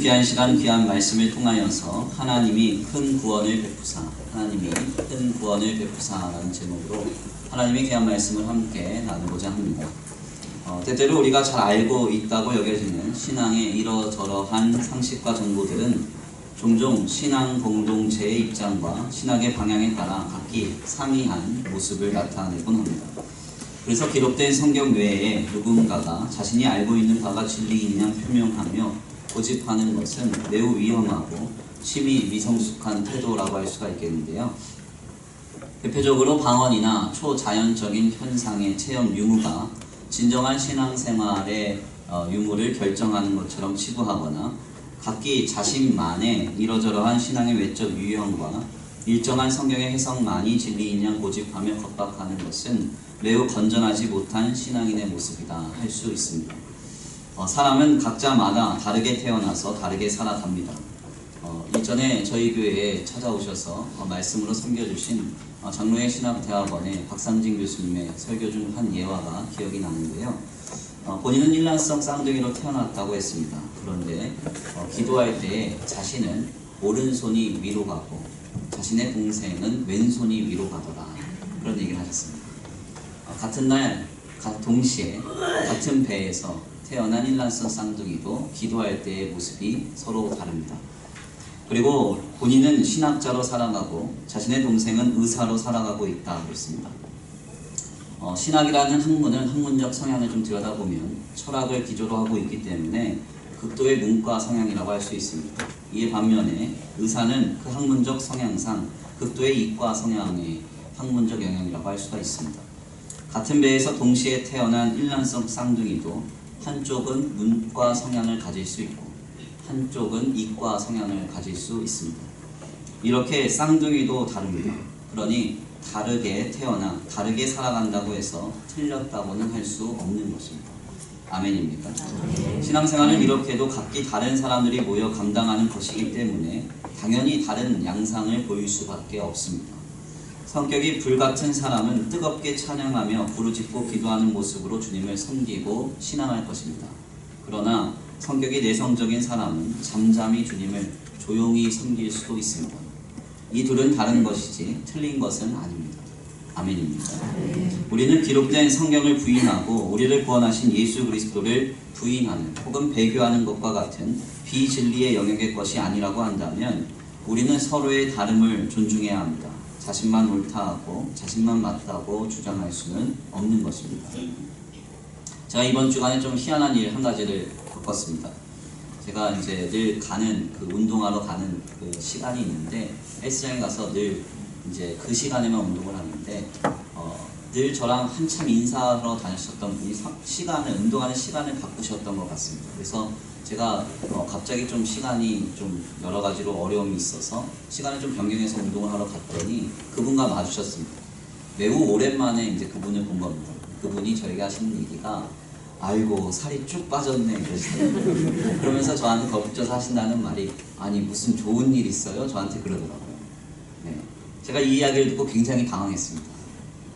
귀한 시간, 귀한 말씀을 통하여서 하나님이 큰 구원을 베푸사라는 제목으로 하나님의 귀한 말씀을 함께 나누고자 합니다. 때때로 우리가 잘 알고 있다고 여겨지는 신앙의 이러저러한 상식과 정보들은 종종 신앙 공동체의 입장과 신학의 방향에 따라 각기 상이한 모습을 나타내곤 합니다. 그래서 기록된 성경 외에 누군가가 자신이 알고 있는 바가 진리인 양 표명하며 고집하는 것은 매우 위험하고 심히 미성숙한 태도라고 할 수가 있겠는데요. 대표적으로 방언이나 초자연적인 현상의 체험 유무가 진정한 신앙생활의 유무를 결정하는 것처럼 치부하거나 각기 자신만의 이러저러한 신앙의 외적 유형과 일정한 성경의 해석만이 진리인 양 고집하며 겁박하는 것은 매우 건전하지 못한 신앙인의 모습이다 할 수 있습니다. 사람은 각자마다 다르게 태어나서 다르게 살아갑니다. 이전에 저희 교회에 찾아오셔서 말씀으로 섬겨주신 장로의 신학대학원의 박상진 교수님의 설교 중 한 예화가 기억이 나는데요. 본인은 일란성 쌍둥이로 태어났다고 했습니다. 그런데 기도할 때 자신은 오른손이 위로 가고 자신의 동생은 왼손이 위로 가더라, 그런 얘기를 하셨습니다. 같은 날 동시에 같은 배에서 태어난 일란성 쌍둥이도 기도할 때의 모습이 서로 다릅니다. 그리고 본인은 신학자로 살아가고 자신의 동생은 의사로 살아가고 있다고 했습니다. 신학이라는 학문은 학문적 성향을 좀 들여다보면 철학을 기조로 하고 있기 때문에 극도의 문과 성향이라고 할 수 있습니다. 이에 반면에 의사는 그 학문적 성향상 극도의 이과 성향의 학문적 영향이라고 할 수가 있습니다. 같은 배에서 동시에 태어난 일란성 쌍둥이도 한쪽은 문과 성향을 가질 수 있고 한쪽은 이과 성향을 가질 수 있습니다. 이렇게 쌍둥이도 다릅니다. 그러니 다르게 태어나 다르게 살아간다고 해서 틀렸다고는 할 수 없는 것입니다. 아멘입니까? 신앙생활은 이렇게도 각기 다른 사람들이 모여 감당하는 것이기 때문에 당연히 다른 양상을 보일 수밖에 없습니다. 성격이 불같은 사람은 뜨겁게 찬양하며 부르짖고 기도하는 모습으로 주님을 섬기고 신앙할 것입니다. 그러나 성격이 내성적인 사람은 잠잠히 주님을 조용히 섬길 수도 있습니다. 이 둘은 다른 것이지 틀린 것은 아닙니다. 아멘입니다. 우리는 기록된 성경을 부인하고 우리를 구원하신 예수 그리스도를 부인하는 혹은 배교하는 것과 같은 비진리의 영역의 것이 아니라고 한다면 우리는 서로의 다름을 존중해야 합니다. 자신만 옳다하고 자신만 맞다고 주장할 수는 없는 것입니다. 제가 이번 주간에 좀 희한한 일 한 가지를 겪었습니다. 제가 이제 늘 가는 운동하러 가는 그 시간이 있는데 헬스장에 가서 늘 이제 그 시간에만 운동을 하는데 늘 저랑 한참 인사하러 다녔었던 분이 운동하는 시간을 바꾸셨던 것 같습니다. 그래서 제가 갑자기 좀 시간이 좀 여러 가지로 어려움이 있어서 시간을 좀 변경해서 운동을 하러 갔더니 그분과 마주쳤습니다. 매우 오랜만에 이제 그분을 본 겁니다. 그분이 저에게 하시는 얘기가 아이고 살이 쭉 빠졌네 이러시더라고요. 그러면서 저한테 덧붙여서 하신다는 말이 아니 무슨 좋은 일 있어요? 저한테 그러더라고요. 네. 제가 이 이야기를 듣고 굉장히 당황했습니다.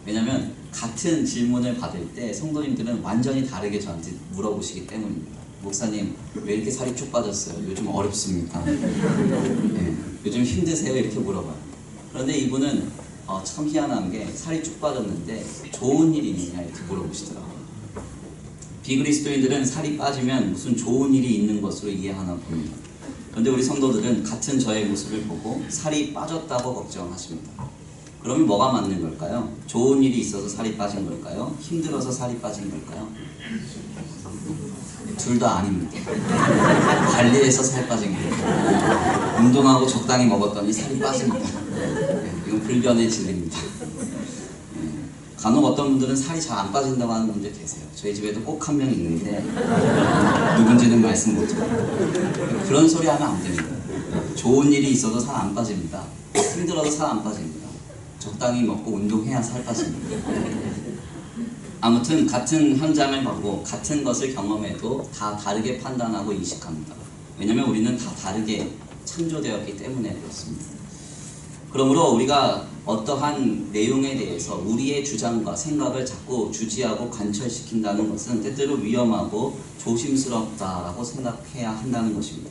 왜냐하면 같은 질문을 받을 때 성도님들은 완전히 다르게 저한테 물어보시기 때문입니다. 목사님 왜 이렇게 살이 쭉 빠졌어요? 요즘 어렵습니까? 네. 요즘 힘드세요? 이렇게 물어봐요. 그런데 이분은 참 희한한 게 살이 쭉 빠졌는데 좋은 일이 있느냐 이렇게 물어보시더라고요. 비그리스도인들은 살이 빠지면 무슨 좋은 일이 있는 것으로 이해하나 봅니다. 그런데 우리 성도들은 같은 저의 모습을 보고 살이 빠졌다고 걱정하십니다. 그러면 뭐가 맞는 걸까요? 좋은 일이 있어서 살이 빠진 걸까요? 힘들어서 살이 빠진 걸까요? 둘 다 아닙니다. 관리해서 살 빠진 거예요. 운동하고 적당히 먹었더니 살이 빠집니다. 이건 불변의 진리입니다. 간혹 어떤 분들은 살이 잘 안 빠진다고 하는 분들 계세요. 저희 집에도 꼭 한 명 있는데 누군지는 말씀 못드려요. 그런 소리 하면 안 됩니다. 좋은 일이 있어도 살 안 빠집니다. 힘들어도 살 안 빠집니다. 적당히 먹고 운동해야 살 빠집니다. 아무튼 같은 현장을 보고 같은 것을 경험해도 다 다르게 판단하고 인식합니다. 왜냐하면 우리는 다 다르게 창조되었기 때문에 그렇습니다. 그러므로 우리가 어떠한 내용에 대해서 우리의 주장과 생각을 자꾸 주지하고 관철시킨다는 것은 때때로 위험하고 조심스럽다라고 생각해야 한다는 것입니다.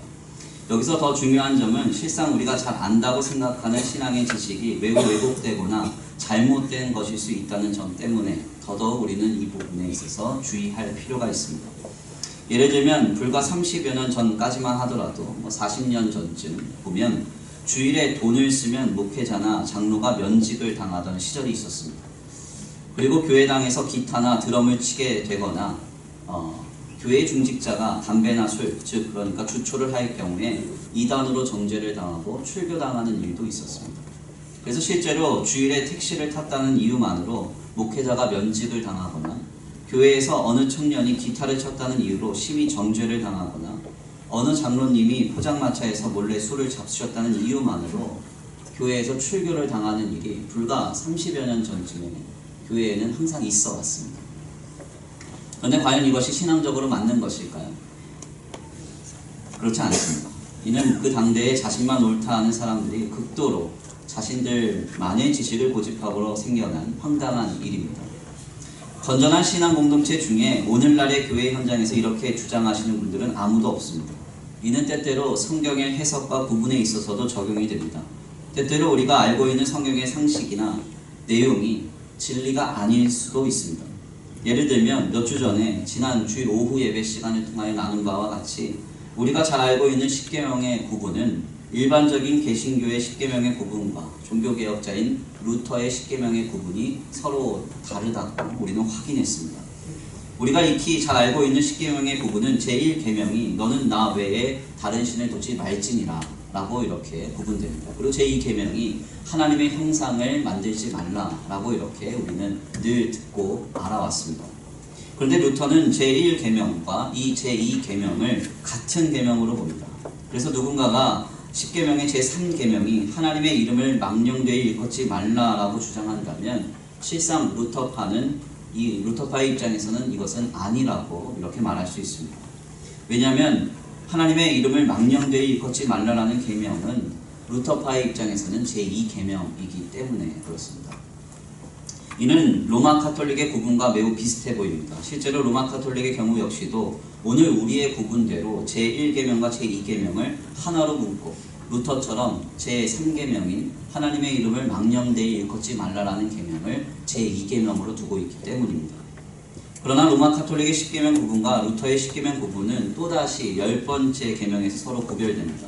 여기서 더 중요한 점은 실상 우리가 잘 안다고 생각하는 신앙의 지식이 매우 왜곡되거나 잘못된 것일 수 있다는 점 때문에 더더욱 우리는 이 부분에 있어서 주의할 필요가 있습니다. 예를 들면 불과 30여 년 전까지만 하더라도 40년 전쯤 보면 주일에 돈을 쓰면 목회자나 장로가 면직을 당하던 시절이 있었습니다. 그리고 교회당에서 기타나 드럼을 치게 되거나 교회 중직자가 담배나 술, 즉 그러니까 주초를 할 경우에 이단으로 정죄를 당하고 출교당하는 일도 있었습니다. 그래서 실제로 주일에 택시를 탔다는 이유만으로 목회자가 면직을 당하거나 교회에서 어느 청년이 기타를 쳤다는 이유로 심히 정죄를 당하거나 어느 장로님이 포장마차에서 몰래 술을 잡수셨다는 이유만으로 교회에서 출교를 당하는 일이 불과 30여 년 전쯤에 교회에는 항상 있어 왔습니다. 그런데 과연 이것이 신앙적으로 맞는 것일까요? 그렇지 않습니다. 이는 그 당대에 자신만 옳다 하는 사람들이 극도로 자신들만의 지식을 고집하고 생겨난 황당한 일입니다. 건전한 신앙 공동체 중에 오늘날의 교회 현장에서 이렇게 주장하시는 분들은 아무도 없습니다. 이는 때때로 성경의 해석과 구분에 있어서도 적용이 됩니다. 때때로 우리가 알고 있는 성경의 상식이나 내용이 진리가 아닐 수도 있습니다. 예를 들면 몇 주 전에 지난 주일 오후 예배 시간을 통하여 나눈 바와 같이 우리가 잘 알고 있는 십계명의 구분은 일반적인 개신교의 십계명의 구분과 종교개혁자인 루터의 십계명의 구분이 서로 다르다고 우리는 확인했습니다. 우리가 익히 잘 알고 있는 십계명의 구분은 제1계명이 너는 나 외에 다른 신을 두지 말지니라 라고 이렇게 구분됩니다. 그리고 제2계명이 하나님의 형상을 만들지 말라 라고 이렇게 우리는 늘 듣고 알아왔습니다. 그런데 루터는 제1계명과 이 제2계명을 같은 계명으로 봅니다. 그래서 누군가가 십계명의 제3계명이 하나님의 이름을 망령되이 일컫지 말라라고 주장한다면 실상 루터파의 입장에서는 이것은 아니라고 이렇게 말할 수 있습니다. 왜냐하면 하나님의 이름을 망령되이 일컫지 말라라는 계명은 루터파의 입장에서는 제2계명이기 때문에 그렇습니다. 이는 로마 카톨릭의 구분과 매우 비슷해 보입니다. 실제로 로마 카톨릭의 경우 역시도 오늘 우리의 구분대로 제1계명과 제2계명을 하나로 묶고 루터처럼 제3계명인 하나님의 이름을 망령되이 일컫지 말라라는 계명을 제2계명으로 두고 있기 때문입니다. 그러나 로마 카톨릭의 십계명 구분과 루터의 십계명 구분은 또다시 10번째 계명에서 서로 구별됩니다.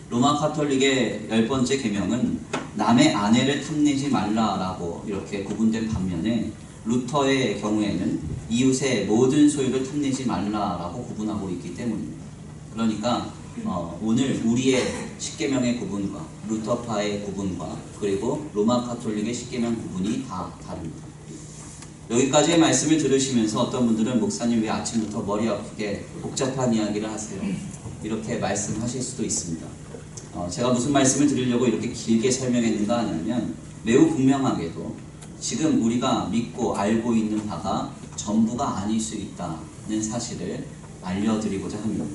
로마 카톨릭의 10번째 계명은 남의 아내를 탐내지 말라라고 이렇게 구분된 반면에 루터의 경우에는 이웃의 모든 소유를 탐내지 말라라고 구분하고 있기 때문입니다. 그러니까 오늘 우리의 십계명의 구분과 루터파의 구분과 그리고 로마 카톨릭의 십계명 구분이 다 다릅니다. 여기까지의 말씀을 들으시면서 어떤 분들은 목사님 왜 아침부터 머리 아프게 복잡한 이야기를 하세요? 이렇게 말씀하실 수도 있습니다. 제가 무슨 말씀을 드리려고 이렇게 길게 설명했는가 하냐면 매우 분명하게도 지금 우리가 믿고 알고 있는 바가 전부가 아닐 수 있다는 사실을 알려드리고자 합니다.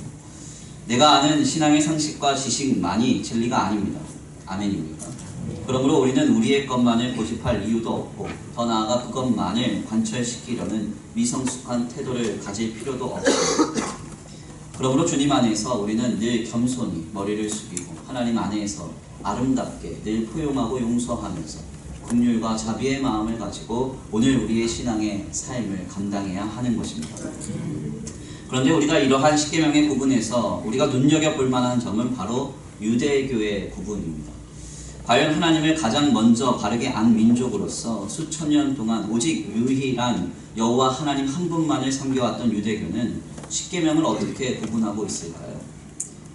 내가 아는 신앙의 상식과 지식만이 진리가 아닙니다. 아멘입니까? 그러므로 우리는 우리의 것만을 고집할 이유도 없고 더 나아가 그것만을 관철시키려는 미성숙한 태도를 가질 필요도 없습니다. 그러므로 주님 안에서 우리는 늘 겸손히 머리를 숙이고 하나님 안에서 아름답게 늘 포용하고 용서하면서 긍휼과 자비의 마음을 가지고 오늘 우리의 신앙의 삶을 감당해야 하는 것입니다. 그런데 우리가 이러한 십계명의 구분에서 우리가 눈여겨볼 만한 점은 바로 유대교의 구분입니다. 과연 하나님을 가장 먼저 바르게 안 민족으로서 수천 년 동안 오직 유일한 여호와 하나님 한 분만을 섬겨왔던 유대교는 십계명을 어떻게 구분하고 있을까요?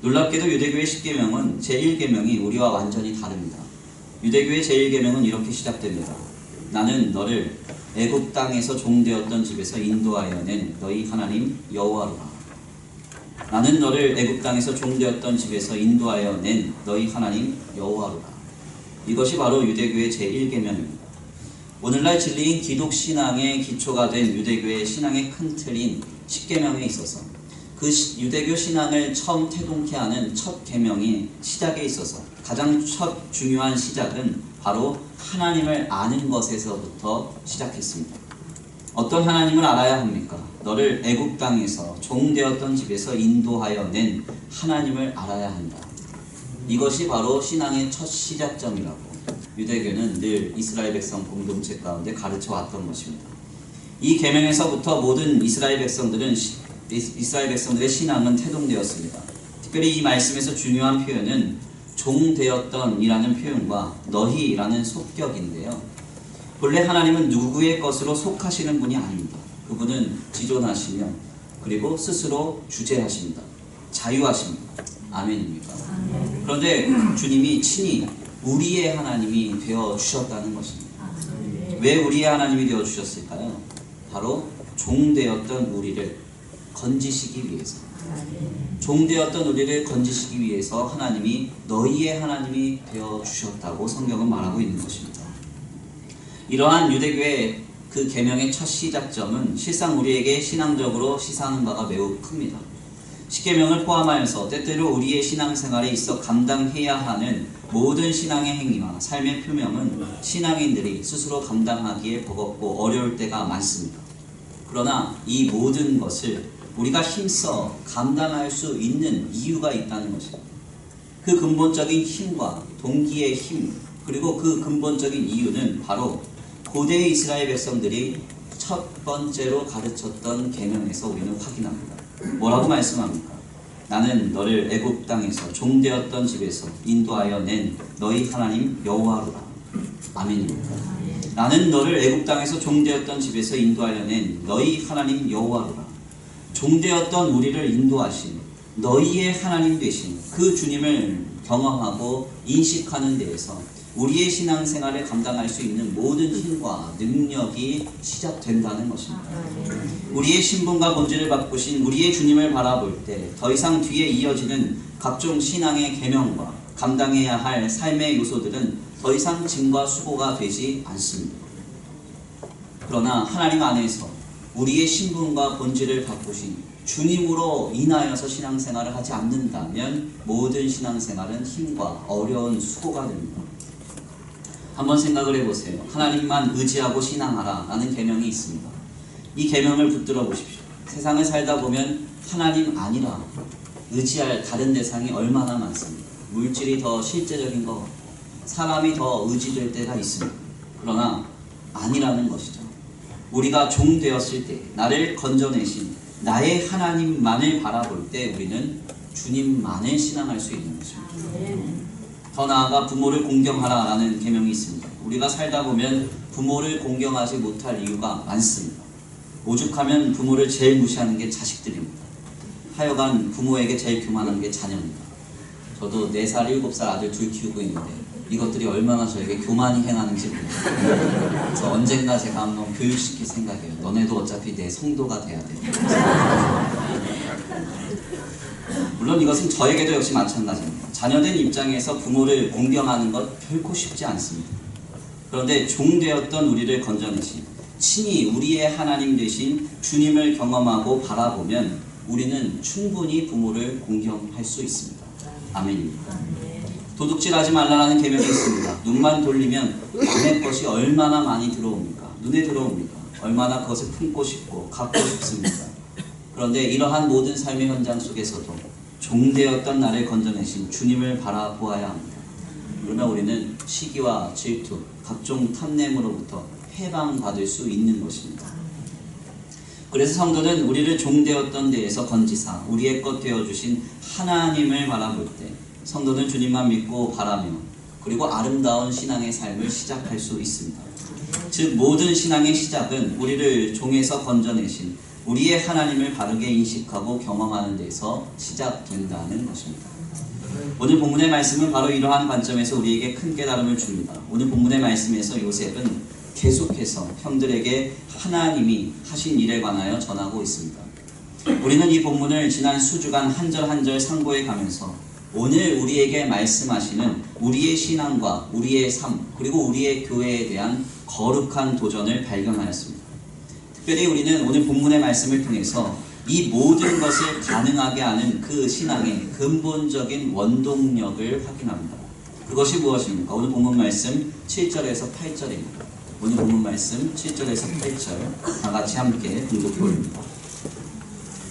놀랍게도 유대교의 십계명은 제1계명이 우리와 완전히 다릅니다. 유대교의 제1계명은 이렇게 시작됩니다. 나는 너를 애굽 땅에서 종되었던 집에서 인도하여 낸 너희 하나님 여호와로라. 나는 너를 애굽 땅에서 종되었던 집에서 인도하여 낸 너희 하나님 여호와로라. 이것이 바로 유대교의 제1계명입니다. 오늘날 진리인 기독신앙의 기초가 된 유대교의 신앙의 큰 틀인 십계명에 있어서 그 유대교 신앙을 처음 태동케 하는 첫 계명이 시작에 있어서 가장 첫 중요한 시작은 바로 하나님을 아는 것에서부터 시작했습니다. 어떤 하나님을 알아야 합니까? 너를 애굽 땅에서 종되었던 집에서 인도하여 낸 하나님을 알아야 한다. 이것이 바로 신앙의 첫 시작점이라고 유대교는 늘 이스라엘 백성 공동체 가운데 가르쳐 왔던 것입니다. 이 계명에서부터 모든 이스라엘 백성들의 신앙은 태동되었습니다. 특별히 이 말씀에서 중요한 표현은 종되었던 이라는 표현과 너희라는 속격인데요. 본래 하나님은 누구의 것으로 속하시는 분이 아닙니다. 그분은 지존하시며 그리고 스스로 주재하십니다. 자유하십니다. 아멘입니까? 그런데 주님이 친히 우리의 하나님이 되어주셨다는 것입니다. 왜 우리의 하나님이 되어주셨을까요? 바로 종되었던 우리를 건지시기 위해서, 종되었던 우리를 건지시기 위해서 하나님이 너희의 하나님이 되어주셨다고 성경은 말하고 있는 것입니다. 이러한 유대교의 그 계명의 첫 시작점은 실상 우리에게 신앙적으로 시사하는 바가 매우 큽니다. 십계명을 포함하여서 때때로 우리의 신앙생활에 있어 감당해야 하는 모든 신앙의 행위와 삶의 표명은 신앙인들이 스스로 감당하기에 버겁고 어려울 때가 많습니다. 그러나 이 모든 것을 우리가 힘써 감당할 수 있는 이유가 있다는 것입니다. 그 근본적인 힘과 동기의 힘, 그리고 그 근본적인 이유는 바로 고대 이스라엘 백성들이 첫 번째로 가르쳤던 계명에서 우리는 확인합니다. 뭐라고 말씀합니까? 나는 너를 애굽 땅에서 종되었던 집에서 인도하여 낸 너희 하나님 여호와로다. 아멘입니까? 나는 너를 애굽 땅에서 종되었던 집에서 인도하여 낸 너희 하나님 여호와로다. 종되었던 우리를 인도하신 너희의 하나님 되신 그 주님을 경험하고 인식하는 데에서 우리의 신앙생활을 감당할 수 있는 모든 힘과 능력이 시작된다는 것입니다. 우리의 신분과 본질을 바꾸신 우리의 주님을 바라볼 때 더 이상 뒤에 이어지는 각종 신앙의 계명과 감당해야 할 삶의 요소들은 더 이상 짐과 수고가 되지 않습니다. 그러나 하나님 안에서 우리의 신분과 본질을 바꾸신 주님으로 인하여서 신앙생활을 하지 않는다면 모든 신앙생활은 힘과 어려운 수고가 됩니다. 한번 생각을 해보세요. 하나님만 의지하고 신앙하라 라는 계명이 있습니다. 이 계명을 붙들어 보십시오. 세상을 살다 보면 하나님 아니라 의지할 다른 대상이 얼마나 많습니다. 물질이 더 실제적인 것, 사람이 더 의지될 때가 있습니다. 그러나 아니라는 것이죠. 우리가 종 되었을 때 나를 건져내신 나의 하나님만을 바라볼 때 우리는 주님만을 신앙할 수 있는 것입니다. 더 나아가 부모를 공경하라 라는 계명이 있습니다. 우리가 살다 보면 부모를 공경하지 못할 이유가 많습니다. 오죽하면 부모를 제일 무시하는 게 자식들입니다. 하여간 부모에게 제일 교만한 게 자녀입니다. 저도 4살, 7살 아들 둘 키우고 있는데 이것들이 얼마나 저에게 교만이 행하는지 모릅니다. 그래서 언젠가 제가 한번 교육시킬 생각이에요. 너네도 어차피 내 성도가 돼야 돼. 물론 이것은 저에게도 역시 마찬가지입니다. 자녀된 입장에서 부모를 공경하는 것 결코 쉽지 않습니다. 그런데 종되었던 우리를 건져내신 친히 우리의 하나님 되신 주님을 경험하고 바라보면 우리는 충분히 부모를 공경할 수 있습니다. 아멘입니다. 도둑질하지 말라는 계명이 있습니다. 눈만 돌리면 남의 것이 얼마나 많이 들어옵니까? 눈에 들어옵니까? 얼마나 그것을 품고 싶고 갖고 싶습니까? 그런데 이러한 모든 삶의 현장 속에서도 종되었던 나를 건져내신 주님을 바라보아야 합니다. 그러나 우리는 시기와 질투, 각종 탐냄으로부터 해방받을 수 있는 것입니다. 그래서 성도는 우리를 종되었던 데에서 건지사 우리의 것 되어주신 하나님을 바라볼 때 성도는 주님만 믿고 바라며 그리고 아름다운 신앙의 삶을 시작할 수 있습니다. 즉 모든 신앙의 시작은 우리를 종에서 건져내신 우리의 하나님을 바르게 인식하고 경험하는 데서 시작된다는 것입니다. 오늘 본문의 말씀은 바로 이러한 관점에서 우리에게 큰 깨달음을 줍니다. 오늘 본문의 말씀에서 요셉은 계속해서 형들에게 하나님이 하신 일에 관하여 전하고 있습니다. 우리는 이 본문을 지난 수주간 한 절 한 절 상고해 가면서 오늘 우리에게 말씀하시는 우리의 신앙과 우리의 삶 그리고 우리의 교회에 대한 거룩한 도전을 발견하였습니다. 특별히 우리는 오늘 본문의 말씀을 통해서 이 모든 것을 가능하게 하는 그 신앙의 근본적인 원동력을 확인합니다. 그것이 무엇입니까? 오늘 본문 말씀 7절에서 8절입니다. 오늘 본문 말씀 7절에서 8절 다 같이 함께 공독해 올립니다.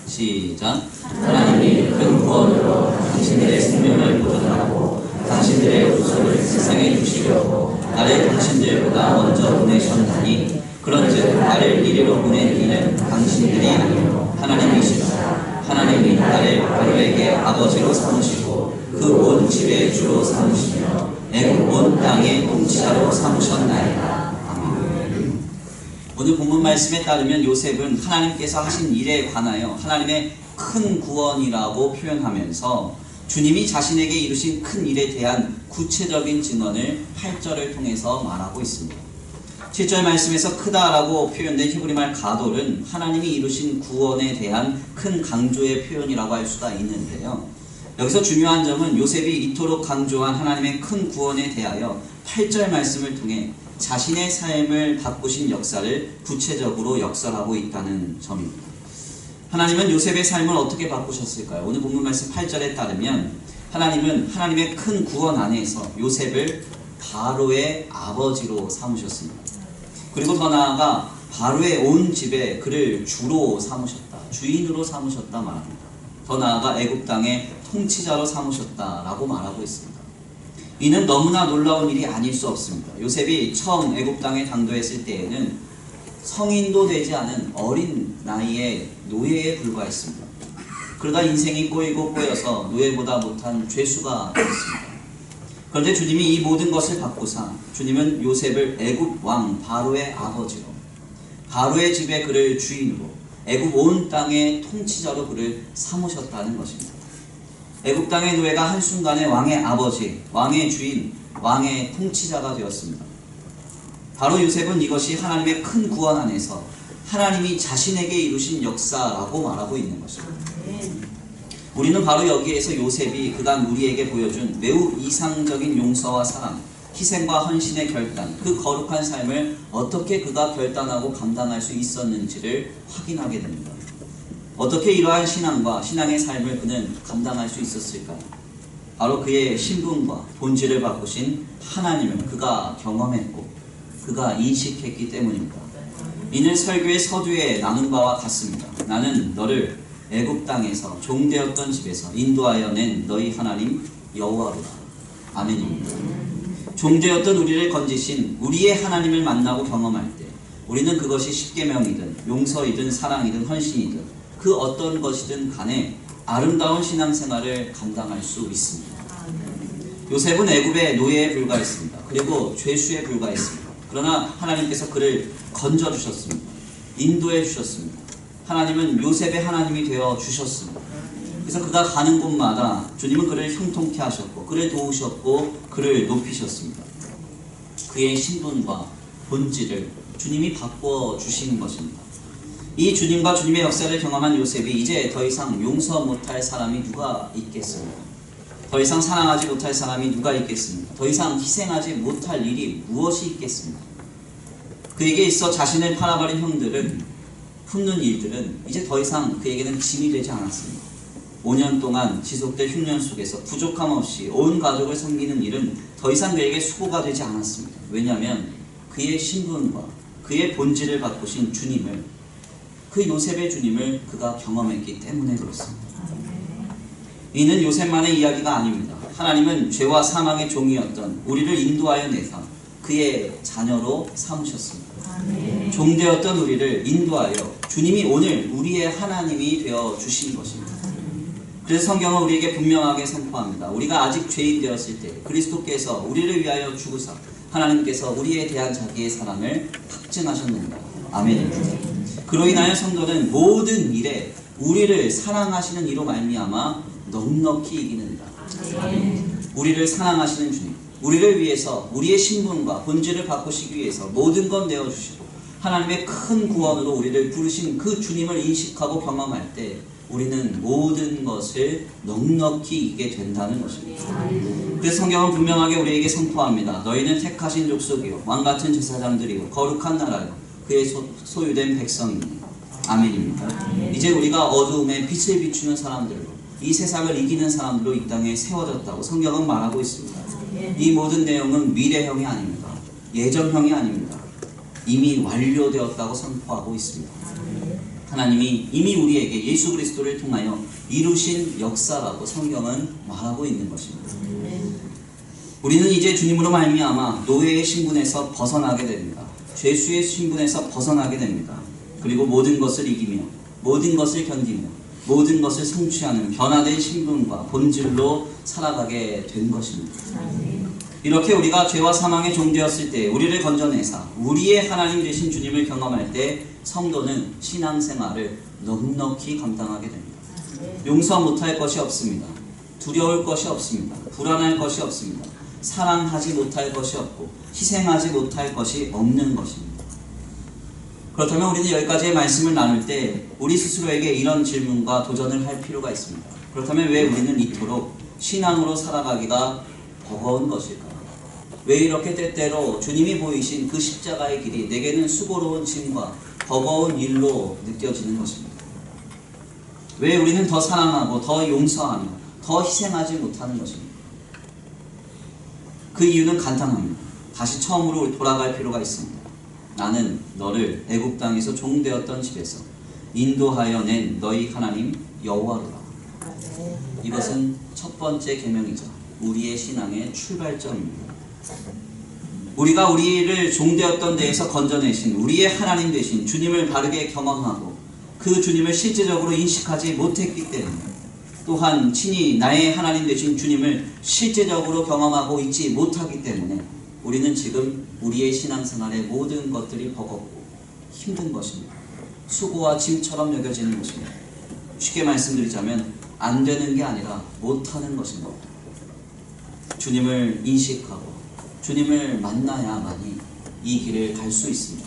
시작. 하나님이 큰 구원으로 당신들의 생명을 보존하고 당신들의 후손을 세상에 주시려고 나를 당신들보다 먼저 보내셨나니 그런즉 나를 이리로 보낸 이는 당신들이 아니요 하나님이시라. 하나님이 나를 바로에게 아버지로 삼으시고 그 온 집의 주로 삼으시며 애굽 온 땅의 통치자로 삼으셨나이다. 아멘. 오늘 본문 말씀에 따르면 요셉은 하나님께서 하신 일에 관하여 하나님의 큰 구원이라고 표현하면서 주님이 자신에게 이루신 큰 일에 대한 구체적인 증언을 8절을 통해서 말하고 있습니다. 7절 말씀에서 크다라고 표현된 히브리말 가돌은 하나님이 이루신 구원에 대한 큰 강조의 표현이라고 할 수가 있는데요. 여기서 중요한 점은 요셉이 이토록 강조한 하나님의 큰 구원에 대하여 8절 말씀을 통해 자신의 삶을 바꾸신 역사를 구체적으로 역설하고 있다는 점입니다. 하나님은 요셉의 삶을 어떻게 바꾸셨을까요? 오늘 본문 말씀 8절에 따르면 하나님은 하나님의 큰 구원 안에서 요셉을 바로의 아버지로 삼으셨습니다. 그리고 더 나아가 바로의 온 집에 그를 주로 삼으셨다, 주인으로 삼으셨다 말합니다. 더 나아가 애굽 땅의 통치자로 삼으셨다라고 말하고 있습니다. 이는 너무나 놀라운 일이 아닐 수 없습니다. 요셉이 처음 애굽 땅에 당도했을 때에는 성인도 되지 않은 어린 나이에 노예에 불과했습니다. 그러다 인생이 꼬이고 꼬여서 노예보다 못한 죄수가 되었습니다. 그런데 주님이 이 모든 것을 바꾸사 주님은 요셉을 애굽 왕 바로의 아버지로, 바로의 집에 그를 주인으로, 애굽 온 땅의 통치자로 그를 삼으셨다는 것입니다. 애굽 땅의 노예가 한순간에 왕의 아버지, 왕의 주인, 왕의 통치자가 되었습니다. 바로 요셉은 이것이 하나님의 큰 구원 안에서 하나님이 자신에게 이루신 역사라고 말하고 있는 것입니다. 우리는 바로 여기에서 요셉이 그간 우리에게 보여준 매우 이상적인 용서와 사랑, 희생과 헌신의 결단, 그 거룩한 삶을 어떻게 그가 결단하고 감당할 수 있었는지를 확인하게 됩니다. 어떻게 이러한 신앙과 신앙의 삶을 그는 감당할 수 있었을까요? 바로 그의 신분과 본질을 바꾸신 하나님을 그가 경험했고 그가 인식했기 때문입니다. 이는 설교의 서두에 나눈 바와 같습니다. 나는 너를 애굽 땅에서 종되었던 집에서 인도하여 낸 너희 하나님 여호와로다. 아멘입니다. 종되었던 우리를 건지신 우리의 하나님을 만나고 경험할 때 우리는 그것이 십계명이든 용서이든 사랑이든 헌신이든 그 어떤 것이든 간에 아름다운 신앙생활을 감당할 수 있습니다. 요셉은 애굽의 노예에 불과했습니다. 그리고 죄수에 불과했습니다. 그러나 하나님께서 그를 건져주셨습니다. 인도해 주셨습니다. 하나님은 요셉의 하나님이 되어 주셨습니다. 그래서 그가 가는 곳마다 주님은 그를 형통케 하셨고 그를 도우셨고 그를 높이셨습니다. 그의 신분과 본질을 주님이 바꿔 주신 것입니다. 이 주님과 주님의 역사를 경험한 요셉이 이제 더 이상 용서 못할 사람이 누가 있겠습니까? 더 이상 사랑하지 못할 사람이 누가 있겠습니까? 더 이상 희생하지 못할 일이 무엇이 있겠습니까? 그에게 있어 자신을 팔아버린 형들은 품는 일들은 이제 더 이상 그에게는 짐이 되지 않았습니다. 5년 동안 지속된 흉년 속에서 부족함 없이 온 가족을 섬기는 일은 더 이상 그에게 수고가 되지 않았습니다. 왜냐하면 그의 신분과 그의 본질을 바꾸신 주님을, 그 요셉의 주님을 그가 경험했기 때문에 그렇습니다. 이는 요셉만의 이야기가 아닙니다. 하나님은 죄와 사망의 종이었던 우리를 인도하여 내사 그의 자녀로 삼으셨습니다. 종되었던 우리를 인도하여 주님이 오늘 우리의 하나님이 되어 주신 것입니다. 그래서 성경은 우리에게 분명하게 선포합니다. 우리가 아직 죄인 되었을 때 그리스도께서 우리를 위하여 죽으사 하나님께서 우리에 대한 자기의 사랑을 확증하셨느니라. 아멘입니다. 그로 인하여 성도는 모든 일에 우리를 사랑하시는 이로 말미암아 넉넉히 이기느니라. 우리를 사랑하시는 주님, 우리를 위해서 우리의 신분과 본질을 바꾸시기 위해서 모든 것 내어주시고 하나님의 큰 구원으로 우리를 부르신 그 주님을 인식하고 경험할 때 우리는 모든 것을 넉넉히 이기게 된다는 것입니다. 그래서 성경은 분명하게 우리에게 선포합니다. 너희는 택하신 족속이요 왕같은 제사장들이요 거룩한 나라요 그의 소유된 백성이니. 아멘입니다. 이제 우리가 어두움에 빛을 비추는 사람들로, 이 세상을 이기는 사람들로 이 땅에 세워졌다고 성경은 말하고 있습니다. 이 모든 내용은 미래형이 아닙니다. 예정형이 아닙니다. 이미 완료되었다고 선포하고 있습니다. 하나님이 이미 우리에게 예수 그리스도를 통하여 이루신 역사라고 성경은 말하고 있는 것입니다. 우리는 이제 주님으로 말미암아 노예의 신분에서 벗어나게 됩니다. 죄수의 신분에서 벗어나게 됩니다. 그리고 모든 것을 이기며 모든 것을 견디며 모든 것을 성취하는 변화된 신분과 본질로 살아가게 된 것입니다. 이렇게 우리가 죄와 사망에 종되었을 때 우리를 건져내사 우리의 하나님 되신 주님을 경험할 때 성도는 신앙생활을 넉넉히 감당하게 됩니다. 용서 못할 것이 없습니다. 두려울 것이 없습니다. 불안할 것이 없습니다. 사랑하지 못할 것이 없고 희생하지 못할 것이 없는 것입니다. 그렇다면 우리는 여기까지의 말씀을 나눌 때 우리 스스로에게 이런 질문과 도전을 할 필요가 있습니다. 그렇다면 왜 우리는 이토록 신앙으로 살아가기가 버거운 것일까? 왜 이렇게 때때로 주님이 보이신 그 십자가의 길이 내게는 수고로운 짐과 버거운 일로 느껴지는 것입니다. 왜 우리는 더 사랑하고 더 용서하며 더 희생하지 못하는 것입니다. 그 이유는 간단합니다. 다시 처음으로 돌아갈 필요가 있습니다. 나는 너를 애굽 땅에서 종되었던 집에서 인도하여 낸 너희 하나님 여호와로라. 이것은 첫 번째 계명이자 우리의 신앙의 출발점입니다. 우리가 우리를 종되었던 데에서 건져내신 우리의 하나님 되신 주님을 바르게 경험하고 그 주님을 실제적으로 인식하지 못했기 때문에 또한 친히 나의 하나님 되신 주님을 실제적으로 경험하고 있지 못하기 때문에 우리는 지금 우리의 신앙생활의 모든 것들이 버겁고 힘든 것입니다. 수고와 짐처럼 여겨지는 것입니다. 쉽게 말씀드리자면 안 되는 게 아니라 못하는 것입니다. 주님을 인식하고 주님을 만나야만이 이 길을 갈 수 있습니다.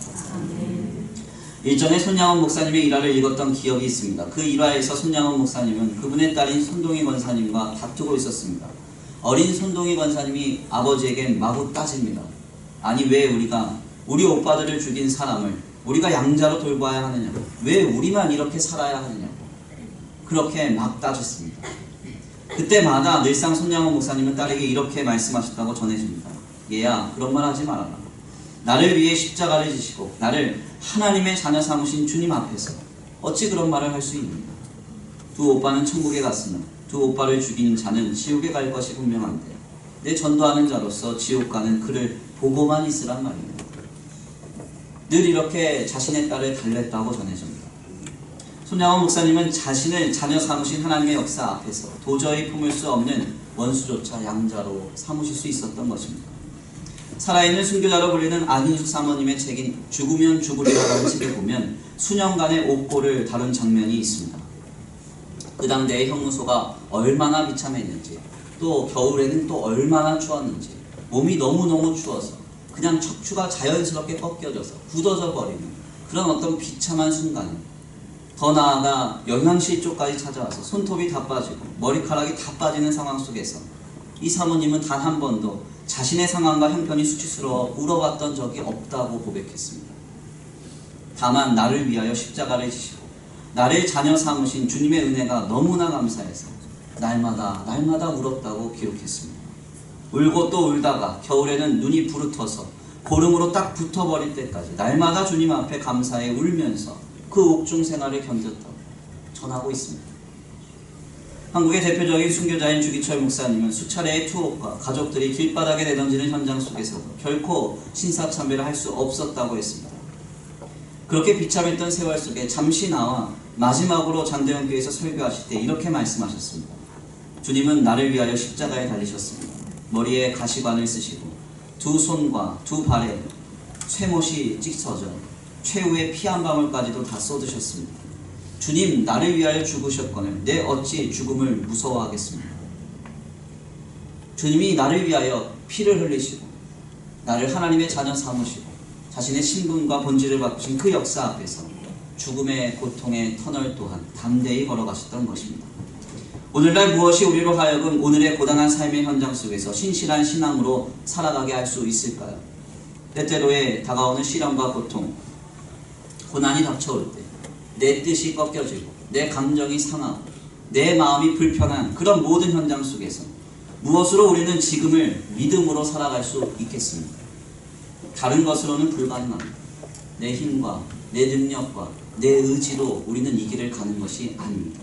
일전에 손양원 목사님의 일화를 읽었던 기억이 있습니다. 그 일화에서 손양원 목사님은 그분의 딸인 손동희 권사님과 다투고 있었습니다. 어린 손동희 권사님이 아버지에겐 마구 따집니다. 아니 왜 우리가 우리 오빠들을 죽인 사람을 우리가 양자로 돌봐야 하느냐, 왜 우리만 이렇게 살아야 하느냐, 그렇게 막 따졌습니다. 그때마다 늘상 손양원 목사님은 딸에게 이렇게 말씀하셨다고 전해집니다. 얘야, 그런 말 하지 말아라. 나를 위해 십자가를 지시고 나를 하나님의 자녀 삼으신 주님 앞에서 어찌 그런 말을 할 수 있느냐. 두 오빠는 천국에 갔으나 두 오빠를 죽인 자는 지옥에 갈 것이 분명한데 내 전도하는 자로서 지옥 가는 그를 보고만 있으란 말입니다. 늘 이렇게 자신의 딸을 달랬다고 전해집니다. 손양원 목사님은 자신을 자녀 삼으신 하나님의 역사 앞에서 도저히 품을 수 없는 원수조차 양자로 삼으실 수 있었던 것입니다. 살아있는 순교자로 불리는 안인숙 사모님의 책인 죽으면 죽으리라라는 책에 보면 수년간의 옥고를 다룬 장면이 있습니다. 그 당대의 형무소가 얼마나 비참했는지, 또 겨울에는 또 얼마나 추웠는지, 몸이 너무너무 추워서 그냥 척추가 자연스럽게 꺾여져서 굳어져 버리는 그런 어떤 비참한 순간에, 더 나아가 영양실 쪽까지 찾아와서 손톱이 다 빠지고 머리카락이 다 빠지는 상황 속에서 이 사모님은 단 한 번도 자신의 상황과 형편이 수치스러워 울어봤던 적이 없다고 고백했습니다. 다만 나를 위하여 십자가를 지시고 나를 자녀 삼으신 주님의 은혜가 너무나 감사해서 날마다 울었다고 기록했습니다. 울고 또 울다가 겨울에는 눈이 부르터서 고름으로 딱 붙어버릴 때까지 날마다 주님 앞에 감사해 울면서 그 옥중 생활을 견뎠다고 전하고 있습니다. 한국의 대표적인 순교자인 주기철 목사님은 수차례의 투옥과 가족들이 길바닥에 내던지는 현장 속에서도 결코 신사참배를 할 수 없었다고 했습니다. 그렇게 비참했던 세월 속에 잠시 나와 마지막으로 장대현교회에서 설교하실 때 이렇게 말씀하셨습니다. 주님은 나를 위하여 십자가에 달리셨습니다. 머리에 가시관을 쓰시고 두 손과 두 발에 쇠못이 찍혀져 최후의 피 한 방울까지도 다 쏟으셨습니다. 주님, 나를 위하여 죽으셨거늘 내 어찌 죽음을 무서워하겠습니까? 주님이 나를 위하여 피를 흘리시고 나를 하나님의 자녀 삼으시고 자신의 신분과 본질을 바꾸신 그 역사 앞에서 죽음의 고통의 터널 또한 담대히 걸어가셨던 것입니다. 오늘날 무엇이 우리로 하여금 오늘의 고단한 삶의 현장 속에서 신실한 신앙으로 살아가게 할 수 있을까요? 때때로의 다가오는 시련과 고통, 고난이 닥쳐올 때 내 뜻이 꺾여지고 내 감정이 상하고 내 마음이 불편한 그런 모든 현장 속에서 무엇으로 우리는 지금을 믿음으로 살아갈 수 있겠습니까? 다른 것으로는 불가능합니다. 내 힘과 내 능력과 내 의지로 우리는 이 길을 가는 것이 아닙니다.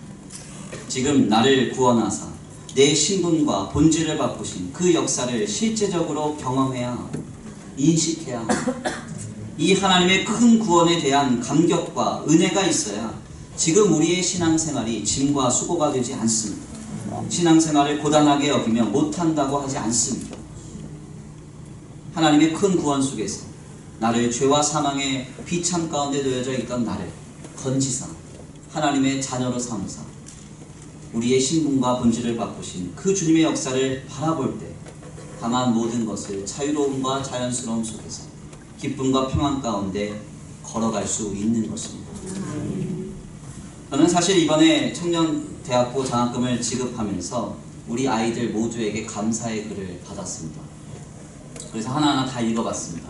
지금 나를 구원하사 내 신분과 본질을 바꾸신 그 역사를 실제적으로 경험해야 하고 인식해야 하고 이 하나님의 큰 구원에 대한 감격과 은혜가 있어야 지금 우리의 신앙생활이 짐과 수고가 되지 않습니다. 신앙생활을 고단하게 여기며 못한다고 하지 않습니다. 하나님의 큰 구원 속에서 나를 죄와 사망의 비참 가운데 놓여져 있던 나를 건지사 하나님의 자녀로 삼으사 우리의 신분과 본질을 바꾸신 그 주님의 역사를 바라볼 때 다만 모든 것을 자유로움과 자연스러움 속에서 기쁨과 평안 가운데 걸어갈 수 있는 것입니다. 저는 사실 이번에 청년대학부 장학금을 지급하면서 우리 아이들 모두에게 감사의 글을 받았습니다. 그래서 하나하나 다 읽어봤습니다.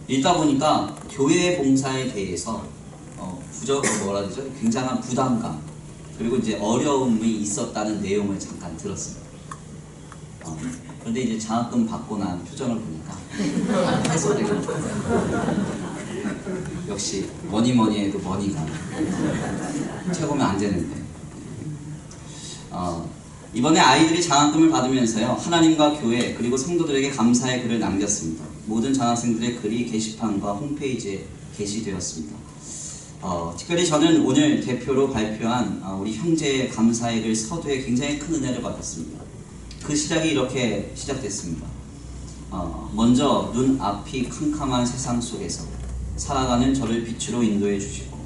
읽다 보니까 교회 봉사에 대해서 굉장한 부담감 그리고 이제 어려움이 있었다는 내용을 잠깐 들었습니다. 그런데 이제 장학금 받고 난 표정을 보니까 해소되고 역시 뭐니 해도 머니가 최고면 안 되는데 이번에 아이들이 장학금을 받으면서요 하나님과 교회 그리고 성도들에게 감사의 글을 남겼습니다. 모든 장학생들의 글이 게시판과 홈페이지에 게시되었습니다. 특별히 저는 오늘 대표로 발표한 우리 형제의 감사의 글 서두에 굉장히 큰 은혜를 받았습니다. 그 시작이 이렇게 시작됐습니다. 먼저 눈앞이 캄캄한 세상 속에서 살아가는 저를 빛으로 인도해 주시고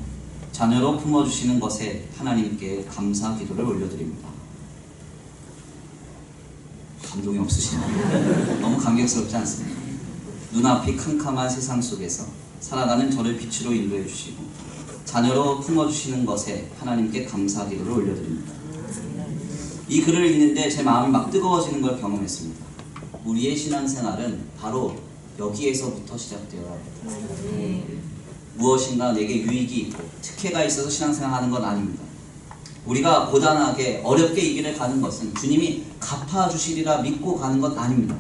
자녀로 품어주시는 것에 하나님께 감사 기도를 올려드립니다. 감동이 없으시나요? 너무 감격스럽지 않습니까? 눈앞이 캄캄한 세상 속에서 살아가는 저를 빛으로 인도해 주시고 자녀로 품어주시는 것에 하나님께 감사 기도를 올려드립니다. 이 글을 읽는데 제 마음이 막 뜨거워지는 걸 경험했습니다. 우리의 신앙생활은 바로 여기에서부터 시작되어야 합니다. 무엇인가 내게 유익이 있고 특혜가 있어서 신앙생활하는 건 아닙니다. 우리가 고단하게 어렵게 이 길을 가는 것은 주님이 갚아주시리라 믿고 가는 것 아닙니다.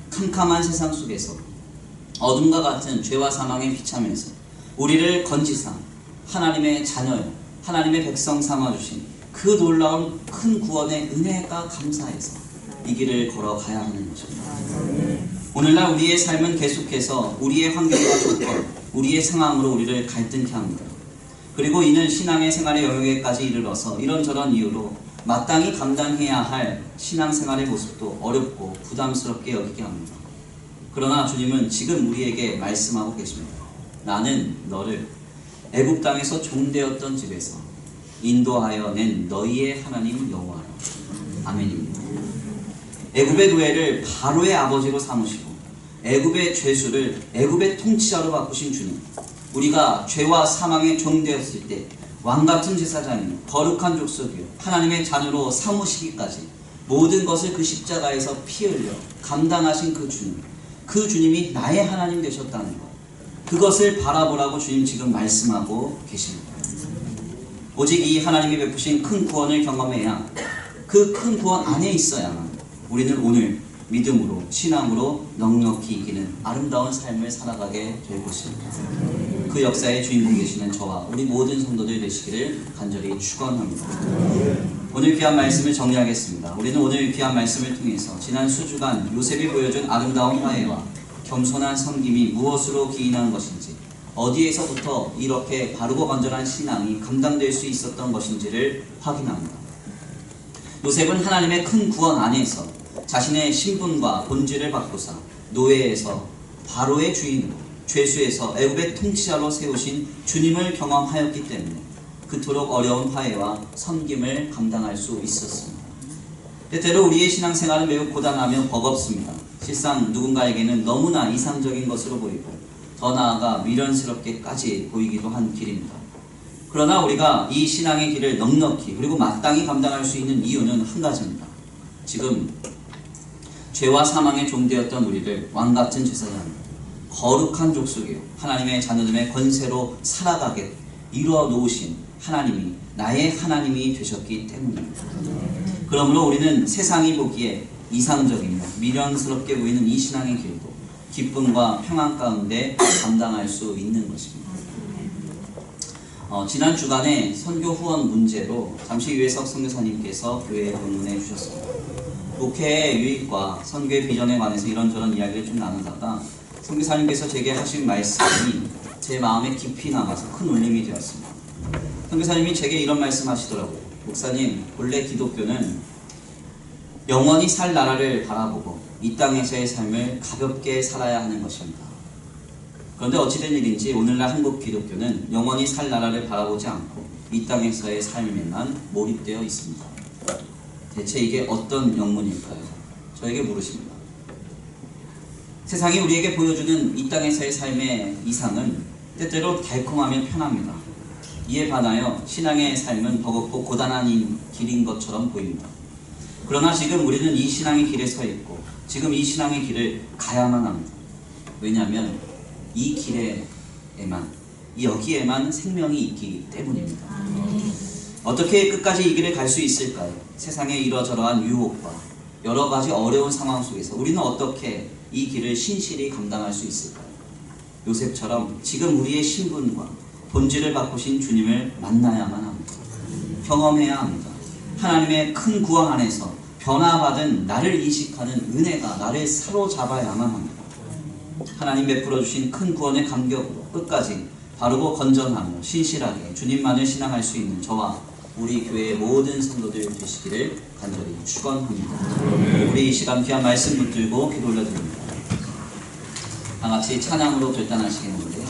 캄캄한 세상 속에서 어둠과 같은 죄와 사망에 비참해서 우리를 건지사 하나님의 자녀요 하나님의 백성 삼아주신 그 놀라운 큰 구원의 은혜가 감사해서 이 길을 걸어가야 하는 것입니다. 오늘날 우리의 삶은 계속해서 우리의 환경과 조건, 우리의 상황으로 우리를 갈등케 합니다. 그리고 이는 신앙의 생활의 영역에까지 이르러서 이런저런 이유로 마땅히 감당해야 할 신앙생활의 모습도 어렵고 부담스럽게 여기게 합니다. 그러나 주님은 지금 우리에게 말씀하고 계십니다. 나는 너를 애굽 땅에서 종되었던 집에서 인도하여 낸 너희의 하나님 여호와라. 아멘입니다. 애굽의 노예를 바로의 아버지로 삼으시고 애굽의 죄수를 애굽의 통치자로 바꾸신 주님, 우리가 죄와 사망에 종되었을 때 왕같은 제사장이요 거룩한 족속이요 하나님의 자녀로 삼으시기까지 모든 것을 그 십자가에서 피 흘려 감당하신 그 주님, 그 주님이 나의 하나님 되셨다는 것, 그것을 바라보라고 주님 지금 말씀하고 계십니다. 오직 이 하나님이 베푸신 큰 구원을 경험해야 그 큰 구원 안에 있어야만 우리는 오늘 믿음으로 신앙으로 넉넉히 이기는 아름다운 삶을 살아가게 될 것입니다. 그 역사의 주인공 되시는 저와 우리 모든 성도들 되시기를 간절히 축원합니다. 오늘 귀한 말씀을 정리하겠습니다. 우리는 오늘 귀한 말씀을 통해서 지난 수주간 요셉이 보여준 아름다운 화해와 겸손한 섬김이 무엇으로 기인한 것인지, 어디에서부터 이렇게 바르고 건전한 신앙이 감당될 수 있었던 것인지를 확인합니다. 요셉은 하나님의 큰 구원 안에서 자신의 신분과 본질을 바꾸사 노예에서 바로의 주인으로, 죄수에서 애굽의 통치자로 세우신 주님을 경험하였기 때문에 그토록 어려운 화해와 섬김을 감당할 수 있었습니다. 때때로 우리의 신앙생활은 매우 고단하며 버겁습니다. 실상 누군가에게는 너무나 이상적인 것으로 보이고 더 나아가 미련스럽게까지 보이기도 한 길입니다. 그러나 우리가 이 신앙의 길을 넉넉히 그리고 마땅히 감당할 수 있는 이유는 한 가지입니다. 지금 죄와 사망에 종되었던 우리를 왕같은 제사장, 거룩한 족속이요 하나님의 자녀들의 권세로 살아가게 이루어 놓으신 하나님이 나의 하나님이 되셨기 때문입니다. 그러므로 우리는 세상이 보기에 이상적이며 미련스럽게 보이는 이 신앙의 길도 기쁨과 평안 가운데 감당할 수 있는 것입니다. 지난 주간에 선교 후원 문제로 잠시 유해석 선교사님께서 교회에 방문해 주셨습니다. 목회의 유익과 선교의 비전에 관해서 이런저런 이야기를 좀 나누다가 선교사님께서 제게 하신 말씀이 제 마음에 깊이 남아서 큰 울림이 되었습니다. 선교사님이 제게 이런 말씀 하시더라고요. 목사님, 본래 기독교는 영원히 살 나라를 바라보고 이 땅에서의 삶을 가볍게 살아야 하는 것입니다. 그런데 어찌된 일인지 오늘날 한국 기독교는 영원히 살 나라를 바라보지 않고 이 땅에서의 삶에만 몰입되어 있습니다. 대체 이게 어떤 영문일까요? 저에게 물으십니다. 세상이 우리에게 보여주는 이 땅에서의 삶의 이상은 때때로 달콤하며 편합니다. 이에 반하여 신앙의 삶은 버겁고 고단한 길인 것처럼 보입니다. 그러나 지금 우리는 이 신앙의 길에 서 있고 지금 이 신앙의 길을 가야만 합니다. 왜냐하면 이 길에만, 여기에만 생명이 있기 때문입니다. 어떻게 끝까지 이 길을 갈 수 있을까요? 세상의 이러저러한 유혹과 여러 가지 어려운 상황 속에서 우리는 어떻게 이 길을 신실히 감당할 수 있을까요? 요셉처럼 지금 우리의 신분과 본질을 바꾸신 주님을 만나야만 합니다. 경험해야 합니다. 하나님의 큰 구원 안에서 변화받은 나를 인식하는 은혜가 나를 사로잡아야만 합니다. 하나님 베풀어 주신 큰 구원의 감격으로 끝까지 바르고 건전하며 신실하게 주님만을 신앙할 수 있는 저와 우리 교회의 모든 성도들 되시기를 간절히 축원합니다. 우리 이 시간 귀한 말씀 붙들고 기도 올려드립니다. 다같이 찬양으로 결단하시겠는데요.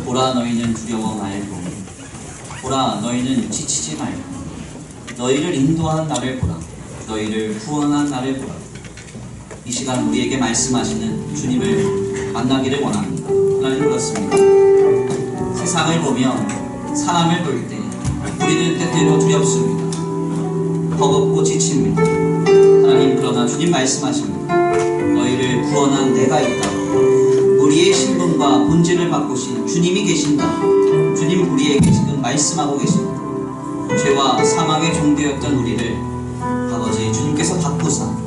보라, 너희는 두려워 말고, 보라, 너희는 지치지 말고, 너희를 인도한 나를 보라, 너희를 구원한 나를 보라. 이 시간 우리에게 말씀하시는 주님을 만나기를 원합니다. 하나님, 그렇습니다. 세상을 보며 사람을 볼 때 우리는 때때로 두렵습니다. 버겁고 지칩니다. 하나님, 그러나 주님 말씀하십니다. 너희를 구원한 내가 있다고. 우리의 신분과 본질을 바꾸신 주님이 계신다. 주님 우리에게 지금 말씀하고 계십니다. 죄와 사망의 종되었던 우리를 아버지 주님께서 바꾸사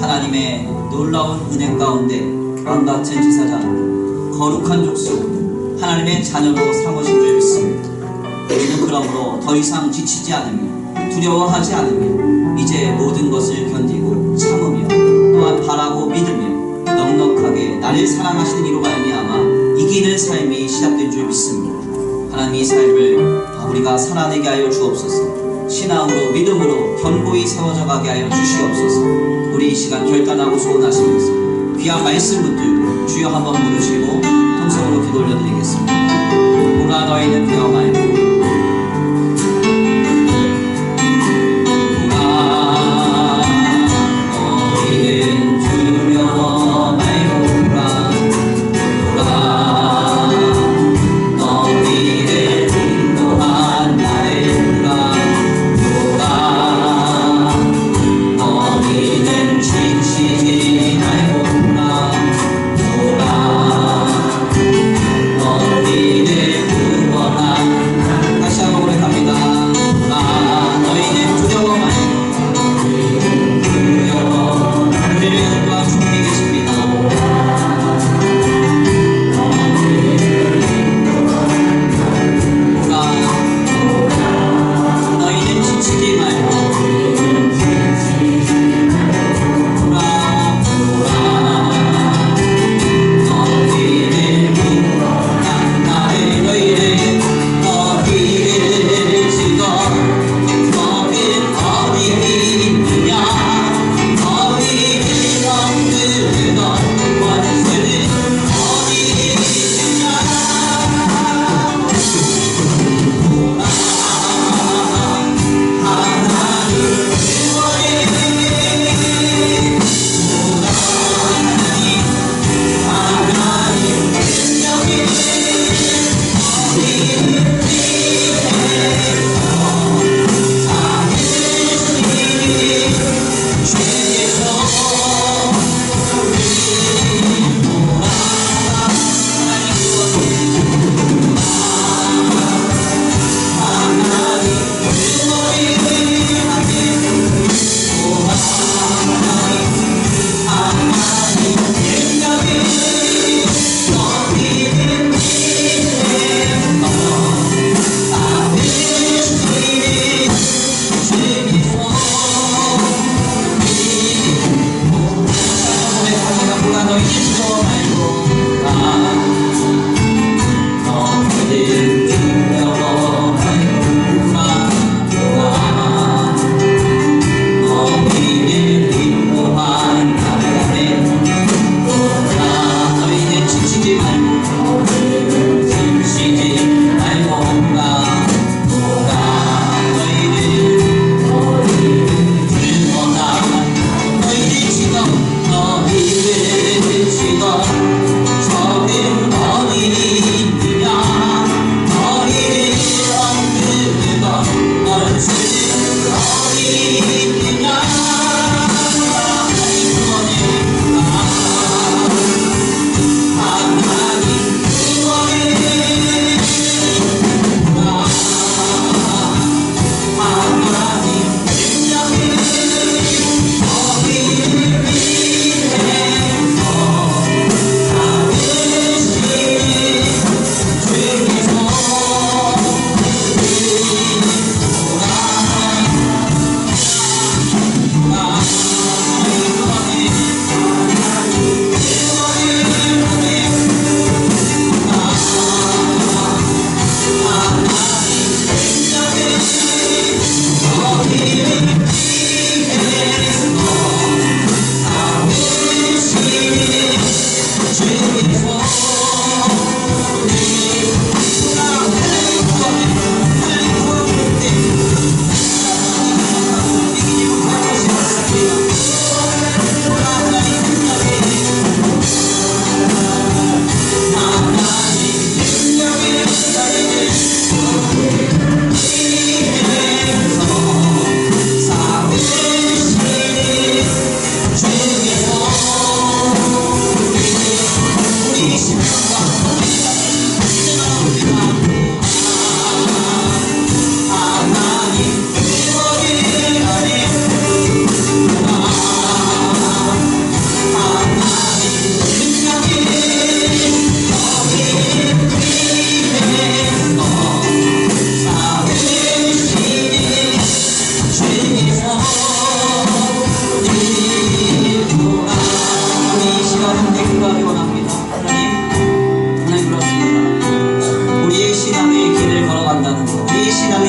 하나님의 놀라운 은혜 가운데 왕같은 제사장으로 거룩한 족속으로 하나님의 자녀로 삼으신 줄 믿습니다. 우리는 그러므로 더 이상 지치지 않으며 두려워하지 않으며 이제 모든 것을 견디고 참으며 또한 바라고 믿으며 넉넉하게 나를 사랑하시는 이로 말미암아 이기는 삶이 시작된 줄 믿습니다. 하나님, 이 삶을 우리가 살아내게 하여 주옵소서. 신앙으로 믿음으로 견고히 세워져 가게 하여 주시옵소서. 우리 이 시간 결단하고 소원하시면서 귀한 말씀 붙들고 주여 한번 부르시고 통성으로 기도 올려드리겠습니다. 보라, 너희는 두려워 말고,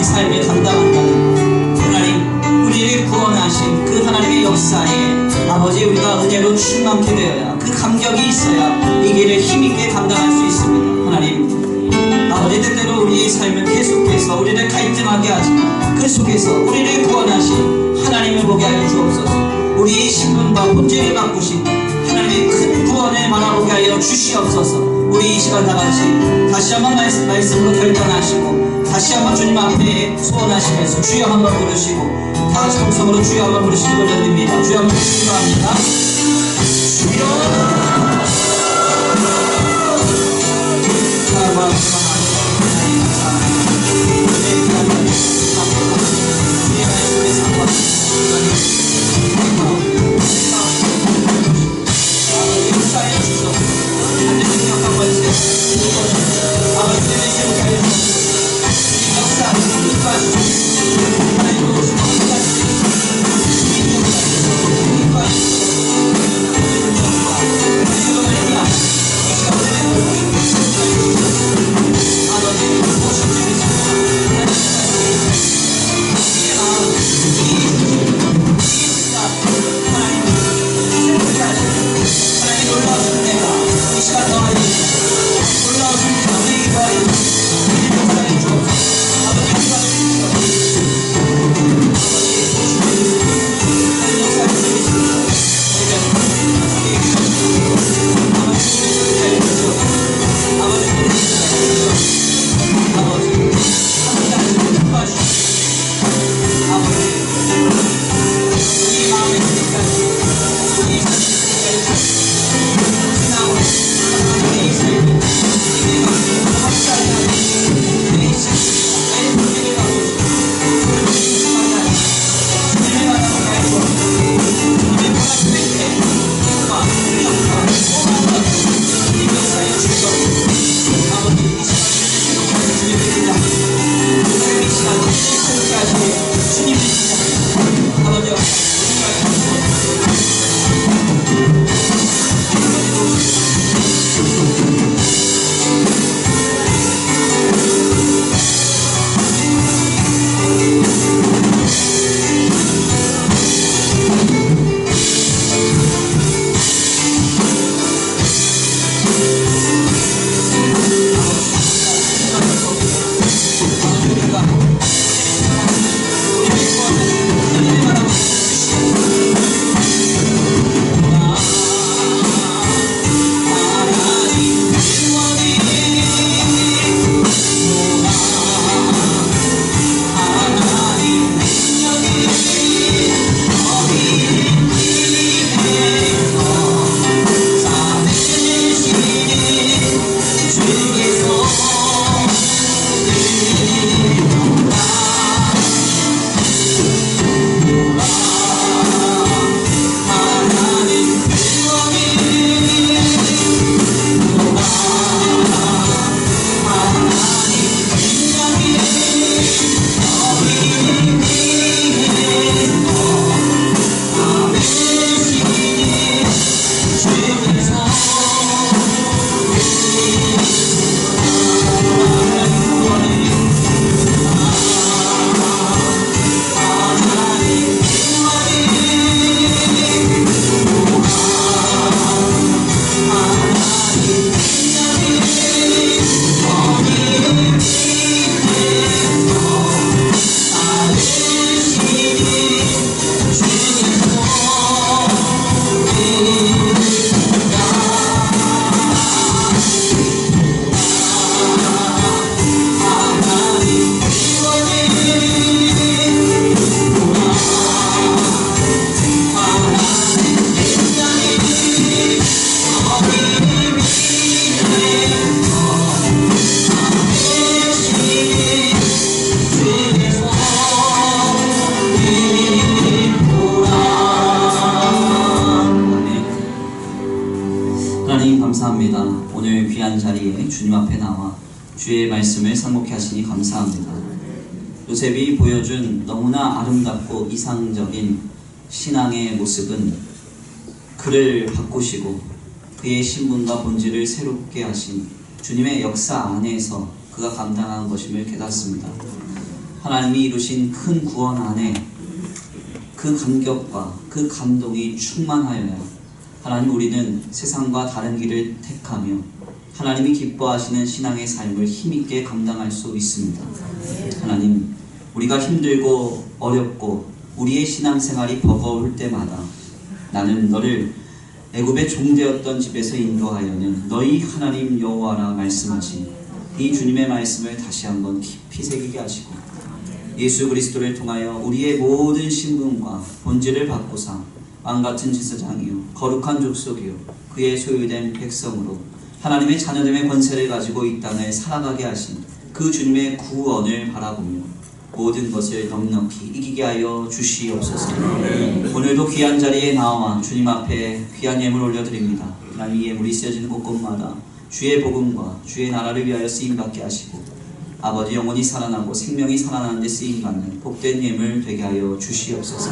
삶을 감당한다는 하나님, 우리를 구원하신 그 하나님의 역사에 아버지 우리가 은혜로 충만케 되어야, 그 감격이 있어야 이 길을 힘있게 감당할 수 있습니다. 하나님, 아버지 때때로 우리의 삶은 계속해서 우리를 갈등하게 하지만 그 속에서 우리를 구원하신 하나님을 보게 하여 주옵소서. 우리의 신분과 본질을 바꾸신 하나님의 큰 구원을 바라보게 하여 주시옵소서. 우리 이 시간 다같이 다시 한번 말씀으로 결단하시고 다시 한번 주님 앞에 소원하시면서 주여 한번 부르시고 다같이 동성으로 주여 한번 부르시기 올려드립니다. 주여 한번 기도합니다. 주여 하나님 감사합니다. 오늘 귀한 자리에 주님 앞에 나와 주의 말씀을 상고케 하시니 감사합니다. 요셉이 보여준 너무나 아름답고 이상적인 신앙의 모습은 그를 바꾸시고 그의 신분과 본질을 새롭게 하신 주님의 역사 안에서 그가 감당한 것임을 깨닫습니다. 하나님이 이루신 큰 구원 안에 그 감격과 그 감동이 충만하여야 하나님 우리는 세상과 다른 길을 택하며 하나님이 기뻐하시는 신앙의 삶을 힘있게 감당할 수 있습니다. 하나님, 우리가 힘들고 어렵고 우리의 신앙생활이 버거울 때마다 나는 너를 애굽의 종되었던 집에서 인도하여는 너희 하나님 여호와라 말씀하신 이 주님의 말씀을 다시 한번 깊이 새기게 하시고 예수 그리스도를 통하여 우리의 모든 신분과 본질을 바꾸사 왕같은 제사장이요 거룩한 족속이요 그의 소유된 백성으로 하나님의 자녀됨의 권세를 가지고 이 땅을 살아가게 하신 그 주님의 구원을 바라보며 모든 것을 넉넉히 이기게 하여 주시옵소서. 오늘도 귀한 자리에 나와 주님 앞에 귀한 예물 올려드립니다. 하나님 이 예물이 쓰여지는 곳곳마다 주의 복음과 주의 나라를 위하여 쓰임받게 하시고 아버지 영혼이 살아나고 생명이 살아나는 데 쓰임받는 복된 예물 되게 하여 주시옵소서.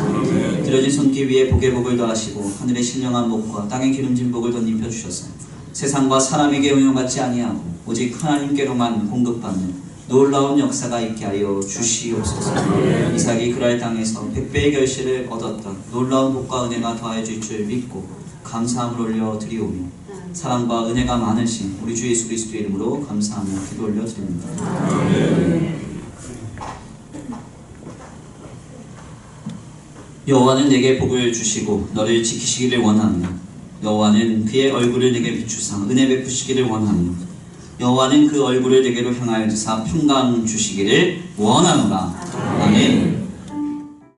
들어진 손길 위에 복의 복을 더하시고 하늘의 신령한 복과 땅의 기름진 복을 덧입혀 주셔서 세상과 사람에게 응용받지 아니하고 오직 하나님께로만 공급받는 놀라운 역사가 있게 하여 주시옵소서. 이삭이 그랄 땅에서 100배의 결실을 얻었던 놀라운 복과 은혜가 더해질 줄 믿고 감사함을 올려 드리오며 사랑과 은혜가 많으신 우리 주 예수 그리스도의 이름으로 감사하며 기도 올려 드립니다. 여호와는 내게 복을 주시고 너를 지키시기를 원하며 여호와는 그의 얼굴을 내게 비추사 은혜 베푸시기를 원하며 여호와는 그 얼굴을 내게로 향하여 주사 평강 주시기를 원하노라. 아멘.